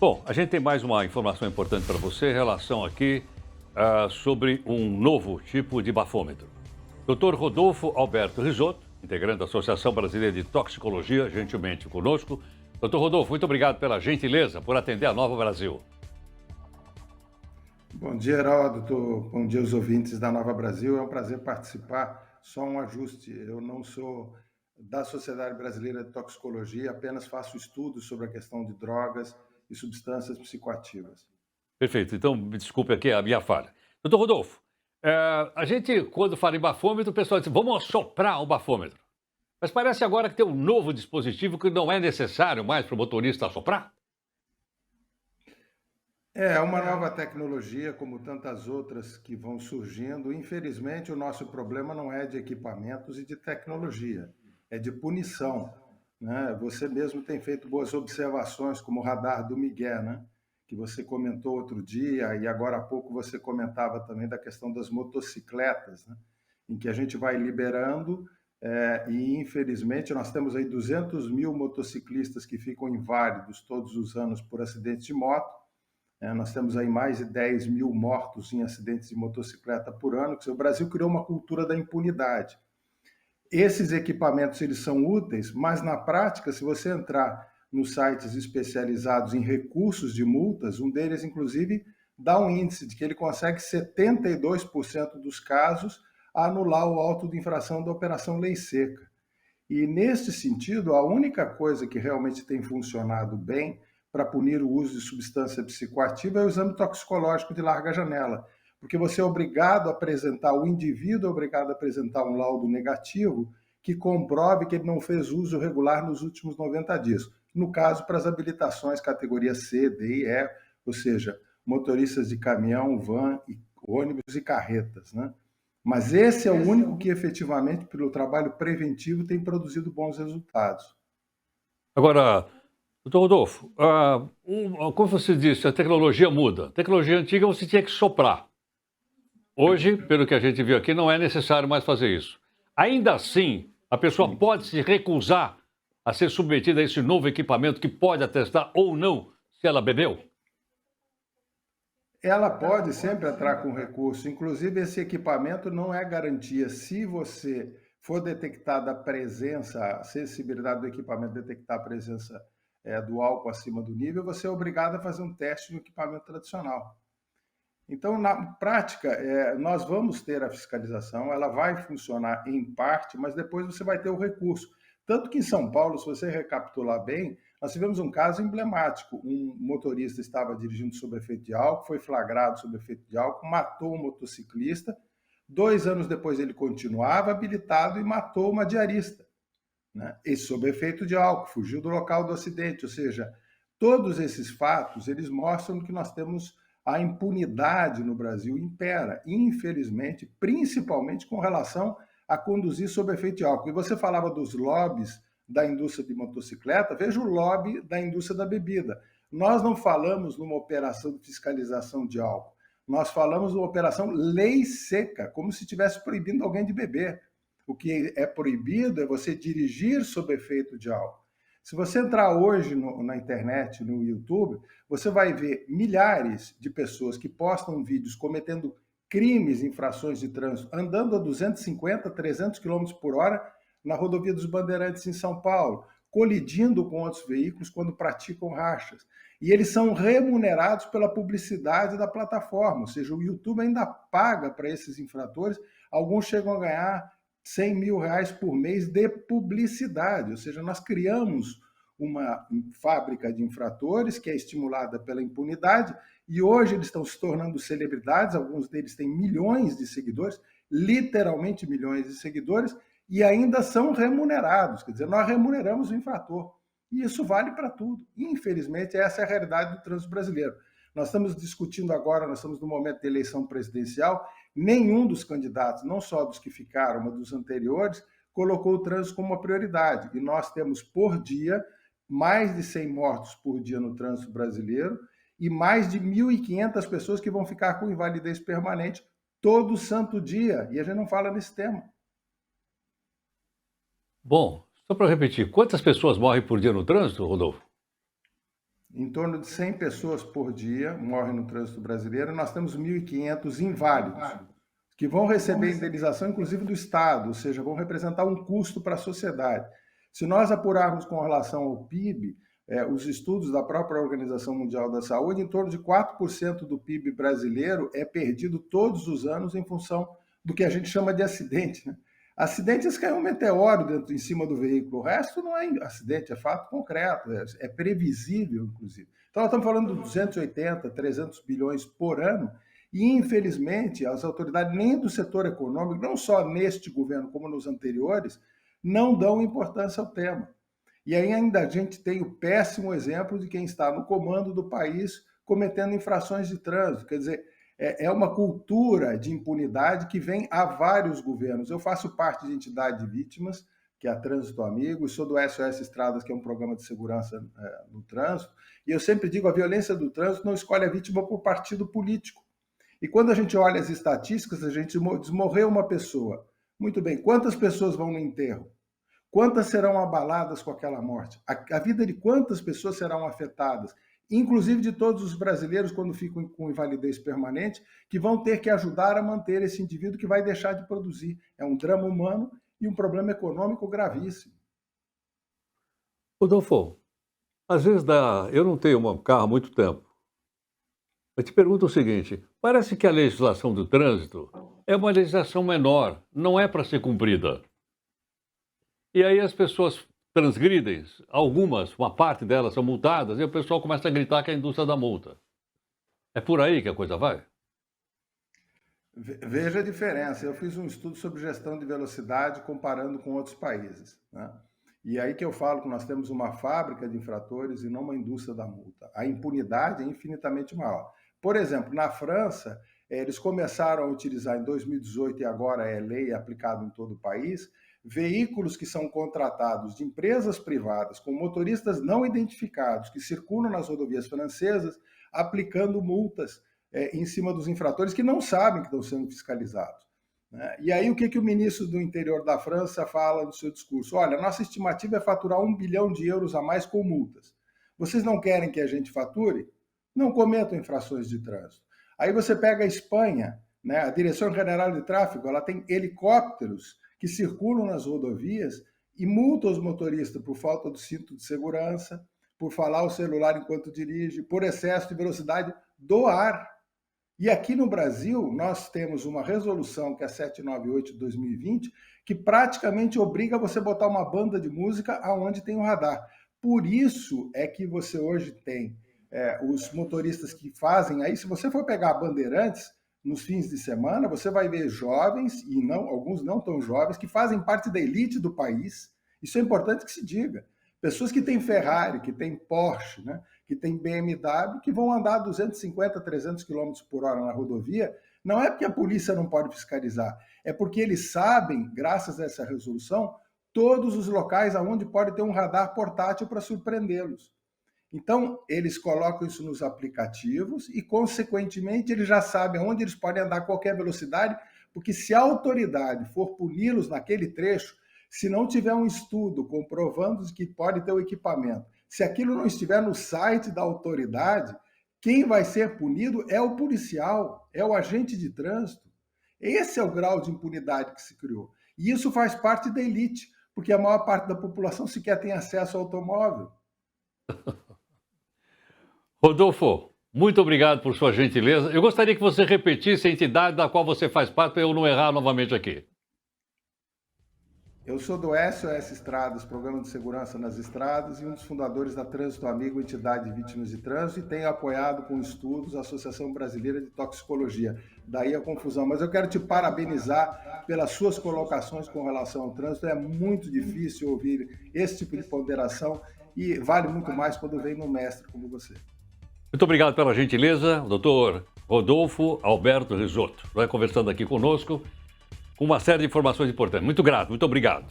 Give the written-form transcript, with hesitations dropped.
Bom, a gente tem mais uma informação importante para você em relação aqui sobre um novo tipo de bafômetro. Dr. Rodolfo Alberto Risotto, integrante da Associação Brasileira de Toxicologia, gentilmente conosco. Dr. Rodolfo, muito obrigado pela gentileza por atender a Nova Brasil. Bom dia, Heródoto. Bom dia aos ouvintes da Nova Brasil. É um prazer participar. Só um ajuste. Eu não sou da Sociedade Brasileira de Toxicologia, apenas faço estudos sobre a questão de drogas e substâncias psicoativas. Perfeito, então me desculpe aqui a minha falha. Dr. Rodolfo, a gente, quando fala em bafômetro, o pessoal diz, vamos assoprar o bafômetro. Mas parece agora que tem um novo dispositivo que não é necessário mais para o motorista assoprar? É uma nova tecnologia, como tantas outras que vão surgindo. Infelizmente, o nosso problema não é de equipamentos e de tecnologia, é de punição, né? Você mesmo tem feito boas observações, como o radar do Miguel, né? Que você comentou outro dia, e agora há pouco você comentava também da questão das motocicletas, né? Em que a gente vai liberando, e infelizmente nós temos aí 200 mil motociclistas que ficam inválidos todos os anos por acidentes de moto. Nós temos aí mais de 10 mil mortos em acidentes de motocicleta por ano. O Brasil criou uma cultura da impunidade. Esses equipamentos eles são úteis, mas na prática, se você entrar nos sites especializados em recursos de multas, um deles, inclusive, dá um índice de que ele consegue 72% dos casos anular o auto de infração da Operação Lei Seca. E, nesse sentido, a única coisa que realmente tem funcionado bem para punir o uso de substância psicoativa é o exame toxicológico de larga janela, porque você é obrigado a apresentar, o indivíduo é obrigado a apresentar um laudo negativo que comprove que ele não fez uso regular nos últimos 90 dias. No caso, para as habilitações categoria C, D e E, ou seja, motoristas de caminhão, van, ônibus e carretas, né? Mas esse é o único que efetivamente, pelo trabalho preventivo, tem produzido bons resultados. Agora, doutor Rodolfo, como você disse, a tecnologia muda. A tecnologia antiga você tinha que soprar. Hoje, pelo que a gente viu aqui, não é necessário mais fazer isso. Ainda assim, a pessoa pode se recusar a ser submetida a esse novo equipamento que pode atestar ou não se ela bebeu? Ela pode sempre entrar com recurso, inclusive esse equipamento não é garantia. Se você for detectada a presença, a sensibilidade do equipamento detectar a presença do álcool acima do nível, você é obrigado a fazer um teste no equipamento tradicional. Então, na prática, nós vamos ter a fiscalização, ela vai funcionar em parte, mas depois você vai ter o recurso. Tanto que em São Paulo, se você recapitular bem, nós tivemos um caso emblemático. Um motorista estava dirigindo sob efeito de álcool, foi flagrado sob efeito de álcool, matou um motociclista. 2 anos depois ele continuava habilitado e matou uma diarista, né? E sob efeito de álcool, fugiu do local do acidente. Ou seja, todos esses fatos, eles mostram que nós temos a impunidade no Brasil impera, infelizmente, principalmente com relação a conduzir sob efeito de álcool. E você falava dos lobbies da indústria de motocicleta, veja o lobby da indústria da bebida. Nós não falamos numa operação de fiscalização de álcool, nós falamos numa operação lei seca, como se estivesse proibindo alguém de beber. O que é proibido é você dirigir sob efeito de álcool. Se você entrar hoje na internet, no YouTube, você vai ver milhares de pessoas que postam vídeos cometendo crimes, infrações de trânsito, andando a 250, 300 km por hora na rodovia dos Bandeirantes em São Paulo, colidindo com outros veículos quando praticam rachas. E eles são remunerados pela publicidade da plataforma, ou seja, o YouTube ainda paga para esses infratores, alguns chegam a ganhar 100 mil reais por mês de publicidade, ou seja, nós criamos uma fábrica de infratores que é estimulada pela impunidade e hoje eles estão se tornando celebridades, alguns deles têm milhões de seguidores, literalmente milhões de seguidores, e ainda são remunerados, quer dizer, nós remuneramos o infrator. E isso vale para tudo. Infelizmente, essa é a realidade do trânsito brasileiro. Nós estamos discutindo agora, nós estamos no momento de eleição presidencial, nenhum dos candidatos, não só dos que ficaram, mas dos anteriores, colocou o trânsito como uma prioridade. E nós temos, por dia, mais de 100 mortos por dia no trânsito brasileiro e mais de 1.500 pessoas que vão ficar com invalidez permanente todo santo dia. E a gente não fala nesse tema. Bom, só para repetir, quantas pessoas morrem por dia no trânsito, Rodolfo? Em torno de 100 pessoas por dia morrem no trânsito brasileiro. Nós temos 1.500 inválidos, que vão receber indenização, inclusive do Estado, ou seja, vão representar um custo para a sociedade. Se nós apurarmos com relação ao PIB, os estudos da própria Organização Mundial da Saúde, em torno de 4% do PIB brasileiro é perdido todos os anos em função do que a gente chama de acidente, né? Acidentes cai um meteoro em cima do veículo, o resto não é acidente, é fato concreto, é previsível, inclusive. Então, nós estamos falando de 280, 300 bilhões por ano, e, infelizmente, as autoridades, nem do setor econômico, não só neste governo como nos anteriores, não dão importância ao tema. E aí ainda a gente tem o péssimo exemplo de quem está no comando do país cometendo infrações de trânsito. Quer dizer, é uma cultura de impunidade que vem há vários governos. Eu faço parte de entidade de vítimas, que é a Trânsito Amigo, e sou do SOS Estradas, que é um programa de segurança no trânsito, e eu sempre digo, a violência do trânsito não escolhe a vítima por partido político. E quando a gente olha as estatísticas, a gente morreu uma pessoa. Muito bem, quantas pessoas vão no enterro? Quantas serão abaladas com aquela morte? A vida de quantas pessoas serão afetadas? Inclusive de todos os brasileiros, quando ficam com invalidez permanente, que vão ter que ajudar a manter esse indivíduo que vai deixar de produzir. É um drama humano e um problema econômico gravíssimo. Rodolfo, às vezes eu não tenho um carro há muito tempo. Eu te pergunto o seguinte, parece que a legislação do trânsito é uma legislação menor, não é para ser cumprida. E aí as pessoas transgridem, algumas, uma parte delas são multadas, e o pessoal começa a gritar que é a indústria da multa. É por aí que a coisa vai? Veja a diferença. Eu fiz um estudo sobre gestão de velocidade comparando com outros países, né? E aí que eu falo que nós temos uma fábrica de infratores e não uma indústria da multa. A impunidade é infinitamente maior. Por exemplo, na França, eles começaram a utilizar em 2018, e agora é lei aplicada em todo o país, veículos que são contratados de empresas privadas com motoristas não identificados que circulam nas rodovias francesas, aplicando multas em cima dos infratores que não sabem que estão sendo fiscalizados, né? E aí o que o ministro do interior da França fala no seu discurso? Olha, nossa estimativa é faturar 1 bilhão de euros a mais com multas. Vocês não querem que a gente fature? Não cometam infrações de trânsito. Aí você pega a Espanha, né? A Direção General de Tráfego, ela tem helicópteros que circulam nas rodovias e multa os motoristas por falta do cinto de segurança, por falar o celular enquanto dirige, por excesso de velocidade do ar. E aqui no Brasil, nós temos uma resolução, que é a 798 de 2020, que praticamente obriga você a botar uma banda de música aonde tem o radar. Por isso é que você hoje tem os motoristas que fazem aí, se você for pegar a Bandeirantes, nos fins de semana, você vai ver jovens, e não, alguns não tão jovens, que fazem parte da elite do país. Isso é importante que se diga. Pessoas que têm Ferrari, que têm Porsche, né, que têm BMW, que vão andar 250, 300 km por hora na rodovia, não é porque a polícia não pode fiscalizar, é porque eles sabem, graças a essa resolução, todos os locais onde pode ter um radar portátil para surpreendê-los. Então, eles colocam isso nos aplicativos e, consequentemente, eles já sabem onde eles podem andar a qualquer velocidade, porque se a autoridade for puni-los naquele trecho, se não tiver um estudo comprovando que pode ter o equipamento, se aquilo não estiver no site da autoridade, quem vai ser punido é o policial, é o agente de trânsito. Esse é o grau de impunidade que se criou. E isso faz parte da elite, porque a maior parte da população sequer tem acesso ao automóvel. Rodolfo, muito obrigado por sua gentileza. Eu gostaria que você repetisse a entidade da qual você faz parte para eu não errar novamente aqui. Eu sou do SOS Estradas, Programa de Segurança nas Estradas, e um dos fundadores da Trânsito Amigo, entidade de vítimas de trânsito, e tenho apoiado com estudos a Associação Brasileira de Toxicologia. Daí a confusão. Mas eu quero te parabenizar pelas suas colocações com relação ao trânsito. É muito difícil ouvir esse tipo de ponderação e vale muito mais quando vem num mestre como você. Muito obrigado pela gentileza, doutor Rodolfo Alberto Risotto, vai conversando aqui conosco com uma série de informações importantes. Muito grato, muito obrigado.